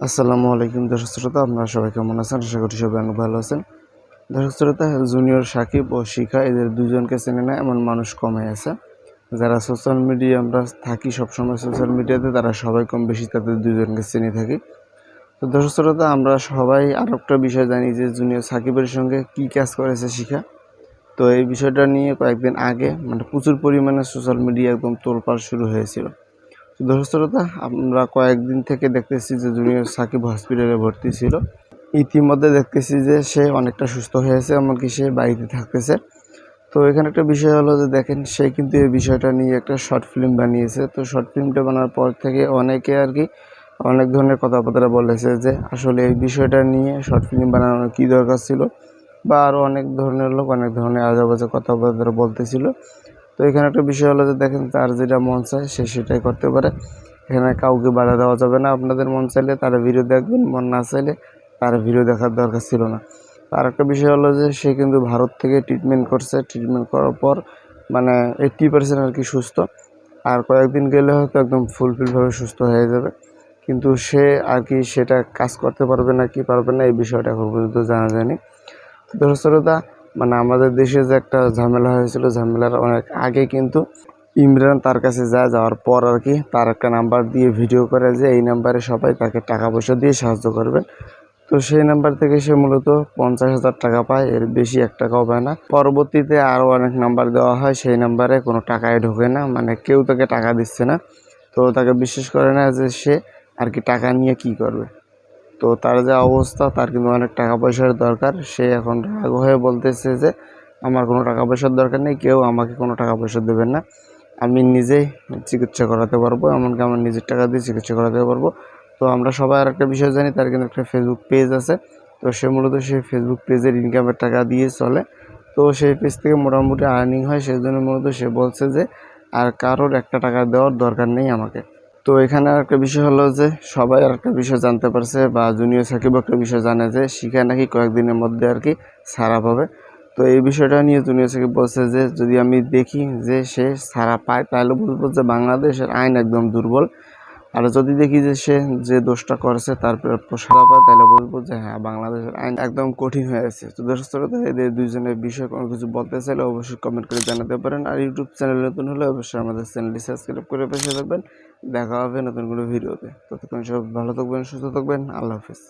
আসসালামু আলাইকুম দর্শক শ্রোতা, আপনারা সবাই কেমন আছেন? আশা করি সবাই অনেক ভালো আছেন। দর্শক শ্রোতা, জুনিয়র সাকিব ও শিখা এদের দুজনকে চেনে না এমন মানুষ কমই আছে। যারা সোশ্যাল মিডিয়ায় আমরা থাকি সবসময় সোশ্যাল মিডিয়াতে, তারা সবাই কম বেশি তাদের দুজনকে চিনে থাকি। তো দর্শক শ্রোতা, আমরা সবাই আরও একটা বিষয় জানি যে জুনিয়র সাকিবের সঙ্গে কী কাজ করেছে শিখা। তো এই বিষয়টা নিয়ে কয়েকদিন আগে প্রচুর পরিমাণে সোশ্যাল মিডিয়া একদম তোলপাড় শুরু হয়েছিল। দর্শক শ্রোতা, আমরা কয়েকদিন থেকে দেখতেছি যে জুনিয়র সাকিব হসপিটালে ভর্তি ছিল। ইতিমধ্যে দেখতেছি যে সে অনেকটা সুস্থ হয়েছে, এমনকি সে বাড়িতে থাকতেছে। তো এখানে একটা বিষয় হলো যে দেখেন, সে কিন্তু এই বিষয়টা নিয়ে একটা শর্ট ফিল্ম বানিয়েছে। তো শর্ট ফিল্মটা বানানোর পর থেকে অনেকে অনেক ধরনের কথাবার্তা বলেছে যে আসলে এই বিষয়টা নিয়ে শর্ট ফিল্ম বানানোর কী দরকার ছিল, বা আরও অনেক ধরনের লোক অনেক ধরনের আজেবাজে কথাবার্তা বলতেছিল। তো এখানে একটা বিষয় হলো যে দেখেন, তার যেটা মন চায় সে সেটাই করতে পারে। এখানে কাউকে বাধা দেওয়া যাবে না। আপনাদের মন চাইলে তার ভিডিও দেখবেন, মন না চাইলে তার ভিডিও দেখার দরকার ছিল না। আর একটা বিষয় হলো যে সে কিন্তু ভারত থেকে ট্রিটমেন্ট করছে। ট্রিটমেন্ট করার পর 80% আর কি সুস্থ। আর কয়েকদিন গেলে হয়তো একদম ফুলফিলভাবে সুস্থ হয়ে যাবে। কিন্তু সে আর কি সেটা কাজ করতে পারবে না কি পারবে না, এই বিষয়টা এখন পর্যন্ত জানা যায়নি। দর্শক শ্রোতা, আমাদের দেশে যে একটা ঝামেলা হয়েছিল, ঝামেলার অনেক আগে কিন্তু ইমরান তার কাছে যাওয়ার পর আর কি তার একটা নাম্বার দিয়ে ভিডিও করে যে এই নাম্বারে সবাই তাকে টাকা পয়সা দিয়ে সাহায্য করবেন। তো সেই নাম্বার থেকে সে মূলত 50,000 টাকা পায়, এর বেশি 1 টাকাও পায় না। পরবর্তীতে আরও অনেক নাম্বার দেওয়া হয়, সেই নাম্বারে কোনো টাকাই ঢোকে না, কেউ তাকে টাকা দিচ্ছে না। তো তাকে বিশ্বাস করে না যে সে আর কি টাকা নিয়ে কি করবে। তো তার যে অবস্থা, তার কিন্তু অনেক টাকা পয়সার দরকার। সে এখন রাগ হয়ে বলতেছে যে আমার কোনো টাকা পয়সার দরকার নেই, কেউ আমাকে কোনো টাকা পয়সা দেবেন না, আমি নিজেই চিকিৎসা করাতে পারবো, এমনকি আমার নিজের টাকা দিয়ে চিকিৎসা করাতে পারবো। তো আমরা সবাই আর একটা বিষয় জানি, তার কিন্তু একটা ফেসবুক পেজ আছে। তো সে মূলত সেই ফেসবুক পেজের ইনকামের টাকা দিয়ে চলে। তো সেই পেজ থেকে মোটামুটি আর্নিং হয়, সেই জন্য মূলত সে বলছে যে আর কারোর 1 টাকা দেওয়ার দরকার নেই আমাকে। তো এখানে আরেকটা বিষয় হলো যে সবাই আরেকটা বিষয় জানতে পারছে, বা জুনিয়র সাকিব একটা বিষয় জানে যে শিখা নাকি কয়েকদিনের মধ্যে আর কি ছাড়া পাবে। তো এই বিষয়টা নিয়ে জুনিয়র সাকিব বলছে যে যদি আমি দেখি যে সে ছাড়া পায়, তাহলে বলবো যে বাংলাদেশের আইন একদম দুর্বল। আর যদি দেখি যে সে যে দোষটা করেছে তারপরে সাজা পায়, তাহলে বলবো যে হ্যাঁ, বাংলাদেশের আইন একদম কঠিন হয়ে আছে। তো দর্শক শ্রোতা, এদের দুইজনের বিষয়ে কোনো কিছু বলতে চাইলে অবশ্যই কমেন্ট করে জানাতে পারেন। আর ইউটিউব চ্যানেল নতুন হলে অবশ্যই আমাদের চ্যানেলটি সাবস্ক্রাইব করে পাশে থাকবেন। দেখা হবে নতুন কোনো ভিডিওতে। ততক্ষণ সব ভালো থাকবেন, সুস্থ থাকবেন। আল্লাহ হাফিজ।